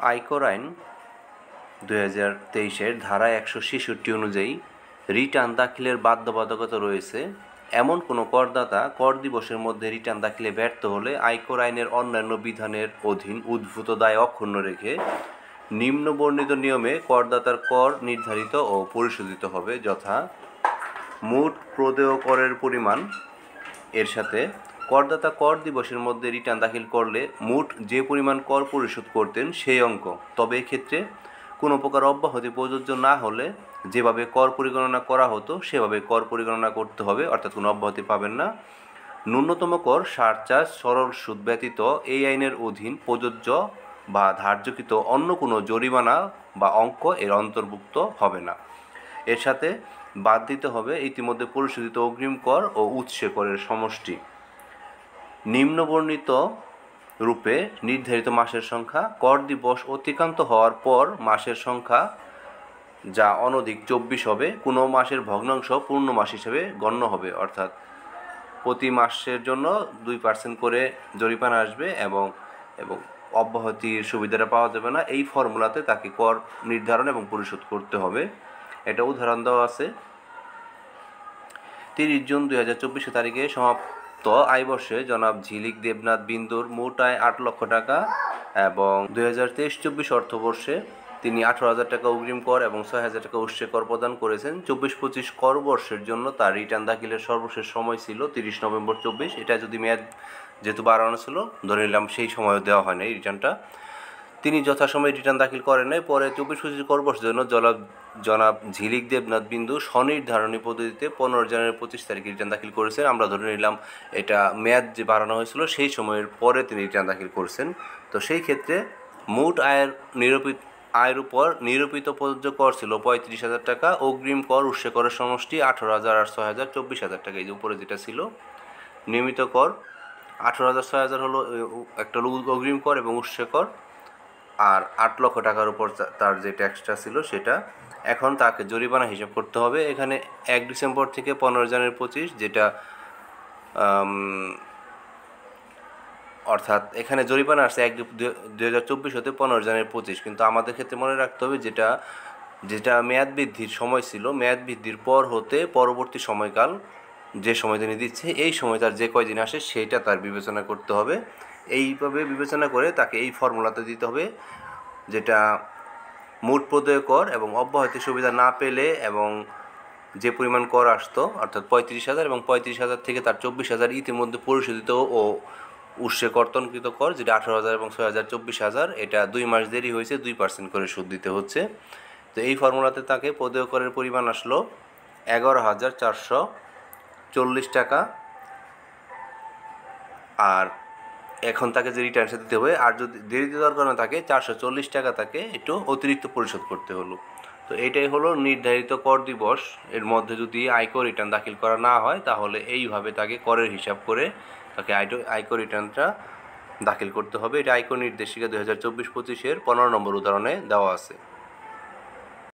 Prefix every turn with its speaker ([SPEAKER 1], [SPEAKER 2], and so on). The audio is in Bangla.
[SPEAKER 1] আয়কর আইন 2023-এর ধারা 166 অনুযায়ী রিটার্ন দাখিলের বাধ্যবাধকতা রয়েছে। এমন কোনো করদাতা কর দিবসের মধ্যে রিটার্ন দাখিলে ব্যর্থ হলে আয়কর আইনের অন্যান্য বিধানের অধীন উদ্ভূত দায় অক্ষুণ্ণ রেখে নিম্ন বর্ণিত নিয়মে করদাতার কর নির্ধারিত ও পরিশোধিত হবে, যথা মোট প্রদেয় করের পরিমাণ এর সাথে করদাতা কর দিবসের মধ্যে রিটার্ন দাখিল করলে মোট যে পরিমাণ কর পরিশোধ করতেন সেই অঙ্ক। তবে এক্ষেত্রে কোনো প্রকার অব্যাহতি প্রযোজ্য না হলে যেভাবে কর পরিগণনা করা হতো সেভাবে কর পরিগণনা করতে হবে, অর্থাৎ কোনো অব্যাহতি পাবেন না। ন্যূনতম কর সারচার্জ সরল সুদ ব্যতীত এই আইনের অধীন প্রযোজ্য বা ধার্যকৃত অন্য কোনো জরিমানা বা অঙ্ক এর অন্তর্ভুক্ত হবে না। এর সাথে বাদ দিতে হবে ইতিমধ্যে পরিশোধিত অগ্রিম কর ও উৎসে করের সমষ্টি। নিম্নবর্ণিত রূপে নির্ধারিত মাসের সংখ্যা কর দিবস অতিক্রান্ত হওয়ার পর মাসের সংখ্যা যা অনধিক 24 হবে, কোনো মাসের ভগ্নাংশ পূর্ণ মাস হিসেবে গণ্য হবে, অর্থাৎ প্রতি মাসের জন্য 2% করে জরিমানা আসবে এবং অব্যাহতির সুবিধাটা পাওয়া যাবে না। এই ফর্মুলাতে তাকে কর নির্ধারণ এবং পরিশোধ করতে হবে। এটা উদাহরণ দেওয়া আছে। 30 জুন 2024 তারিখে সমাপ্ত আয়বর্ষে জনাব ঝিলিক দেবনাথ বিন্দুর মোট আয় 8 লক্ষ টাকা এবং 2023-24 অর্থবর্ষে তিনি 18,000 টাকা অগ্রিম কর এবং 6,000 টাকা উৎসে কর প্রদান করেছেন। 24-25 কর বর্ষের জন্য তার রিটার্ন দাখিলের সর্বশেষ সময় ছিল 30 নভেম্বর 24। এটা যদি মেয়াদ যেহেতু বাড়ানো ছিল, ধরে নিলাম সেই সময়ও দেওয়া হয় না এই রিটার্নটা। তিনি যথাসময়ে রিটার্ন দাখিল করেন নাই। পরে 24-25 কর বর্ষের জন্য জনাব ঝিলিক দেবনাথ বিন্দু স্বনির্ধারণী পদ্ধতিতে 15 জানুয়ারি 25 তারিখে রিটার্ন দাখিল করেছেন। আমরা ধরে নিলাম এটা মেয়াদ যে বাড়ানো হয়েছিল সেই সময়ের পরে তিনি রিটার্ন দাখিল করেছেন। তো সেই ক্ষেত্রে মোট আয়ের উপর নিরূপিত প্রযোজ্য কর ছিল 35,000 টাকা, অগ্রিম কর উৎসে করের সমষ্টি 18,000 আর 6,000 24,000 টাকা। এই যে উপরে যেটা ছিল নিয়মিত কর 18,000 6,000 হলো একটা অগ্রিম কর এবং উৎসে কর, আর 8 লক্ষ টাকার উপর তার যে ট্যাক্সটা ছিল সেটা। এখন তাকে জরিমানা হিসাব করতে হবে। এখানে 1 ডিসেম্বর থেকে 15 জানুয়ারি 25, যেটা অর্থাৎ এখানে জরিমানা আসছে 2024 হতে 15 জানুয়ারি 25, কিন্তু আমাদের ক্ষেত্রে মনে রাখতে হবে যেটা মেয়াদ বৃদ্ধির সময় ছিল, মেয়াদ বৃদ্ধির পর হতে পরবর্তী সময়কাল যে সময় তিনি দিচ্ছে এই সময় তার যে কয়দিন আসে সেইটা তার বিবেচনা করতে হবে। এইভাবে বিবেচনা করে তাকে এই ফর্মুলাতে দিতে হবে, যেটা মোট প্রদেয় কর এবং অব্যাহতি সুবিধা না পেলে এবং যে পরিমাণ কর আসতো অর্থাৎ 35,000 এবং 35,000 থেকে তার 24,000 ইতিমধ্যে পরিশোধিত ও উৎসে কর্তনকৃত কর যেটা 18,000 এবং 6,000 24,000, এটা 2 মাস দেরি হয়েছে, 2% করে সুদ দিতে হচ্ছে। তো এই ফর্মুলাতে তাকে প্রদেয় করের পরিমাণ আসলো 11,440 টাকা। আর এখন তাকে যে রিটার্নটা দিতে হবে, আর যদি দেরিতে দরকার না থাকে 440 টাকা তাকে একটু অতিরিক্ত পরিশোধ করতে হলো। তো এটাই হলো নির্ধারিত কর দিবস। এর মধ্যে যদি আয়কর রিটার্ন দাখিল করা না হয় তাহলে এইভাবে তাকে করের হিসাব করে তাকে আয়কর রিটার্নটা দাখিল করতে হবে। এটা আয়কর নির্দেশিকা 2024-25-এর 15 নম্বর উদাহরণে দেওয়া আছে।